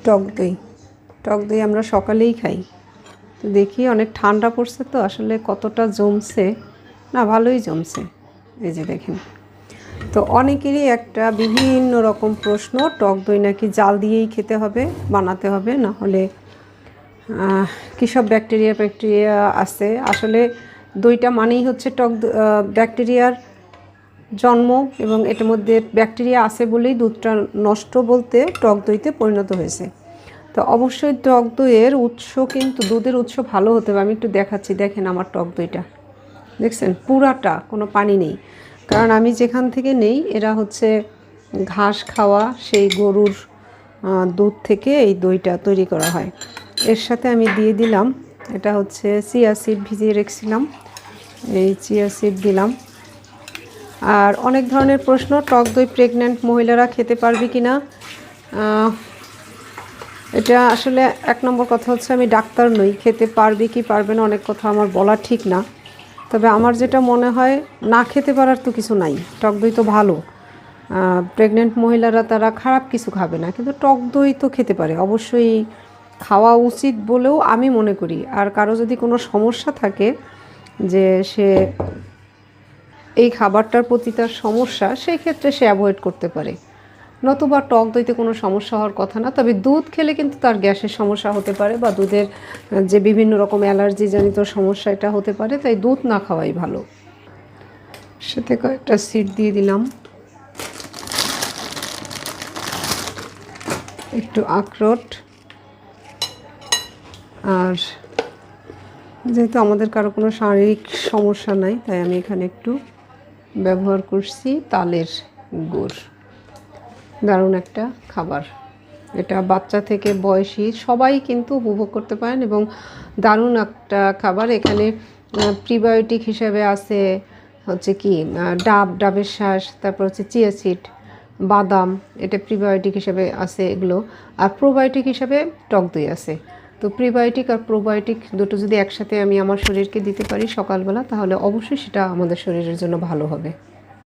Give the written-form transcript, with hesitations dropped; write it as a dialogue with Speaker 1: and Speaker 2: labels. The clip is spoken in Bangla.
Speaker 1: টক দই। টক দই আমরা সকালেই খাই। তো দেখি অনেক ঠান্ডা পড়ছে তো আসলে কতটা জমছে, না ভালোই জমছে, এই যে দেখেন। তো অনেকেরই একটা বিভিন্ন রকম প্রশ্ন, টক দই নাকি জাল দিয়েই খেতে হবে, বানাতে হবে, না হলে কী সব ব্যাকটেরিয়া আছে। আসলে দইটা মানেই হচ্ছে ব্যাকটেরিয়ার জন্ম, এবং এটার মধ্যে ব্যাকটেরিয়া আছে বলেই দুধটা নষ্ট বলতে টক দইতে পরিণত হয়েছে। তো অবশ্যই টক দইয়ের উৎস কিন্তু দুধের উৎস ভালো হতে হবে। আমি একটু দেখাচ্ছি, দেখেন আমার টক দইটা দেখছেন, পুরাটা কোনো পানি নেই। কারণ আমি যেখান থেকে নেই এরা হচ্ছে ঘাস খাওয়া সেই গরুর দুধ থেকে এই দইটা তৈরি করা হয়। এর সাথে আমি দিয়ে দিলাম, এটা হচ্ছে চিয়া সিড ভিজিয়ে রেখেছিলাম, এই চিয়া সিড দিলাম। আর অনেক ধরনের প্রশ্ন, টক দই প্রেগন্যান্ট মহিলারা খেতে পারবে কি না। এটা আসলে এক নম্বর কথা হচ্ছে আমি ডাক্তার নই, খেতে পারবে কি পারবে না অনেক কথা আমার বলা ঠিক না। তবে আমার যেটা মনে হয়, না খেতে পারার তো কিছু নাই, টক দই তো ভালো। প্রেগন্যান্ট মহিলারা তারা খারাপ কিছু খাবে না, কিন্তু টক দই তো খেতে পারে, অবশ্যই খাওয়া উচিত বলেও আমি মনে করি। আর কারো যদি কোনো সমস্যা থাকে যে সে এই খাবারটার প্রতি তার সমস্যা, সেই ক্ষেত্রে সে অ্যাভয়েড করতে পারে। নতুবা টক দইতে কোনো সমস্যা হওয়ার কথা না। তবে দুধ খেলে কিন্তু তার গ্যাসের সমস্যা হতে পারে, বা দুধের যে বিভিন্ন রকম অ্যালার্জি জনিত সমস্যা এটা হতে পারে, তাই দুধ না খাওয়াই ভালো। সাথে কয়েকটা সিড দিয়ে দিলাম, একটু আখরোট। আর যেহেতু আমাদের কারো কোনো শারীরিক সমস্যা নাই, তাই আমি এখানে একটু ব্যবহার করছি তালের গুড়। দারুণ একটা খাবার, এটা বাচ্চা থেকে বয়সী সবাই কিন্তু উপভোগ করতে পারেন, এবং দারুণ একটা খাবার। এখানে প্রিবায়োটিক হিসেবে আছে হচ্ছে কি ডাবের শাঁস, তারপর হচ্ছে চিয়া সিড, বাদাম, এটা প্রিবায়োটিক হিসেবে আছে এগুলো। আর প্রোবায়োটিক হিসেবে টক দই আছে। তো প্রিবায়োটিক আর প্রোবায়োটিক দুটো যদি একসাথে আমি আমার শরীরকে দিতে পারি সকালবেলা, তাহলে অবশ্যই সেটা আমাদের শরীরের জন্য ভালো হবে।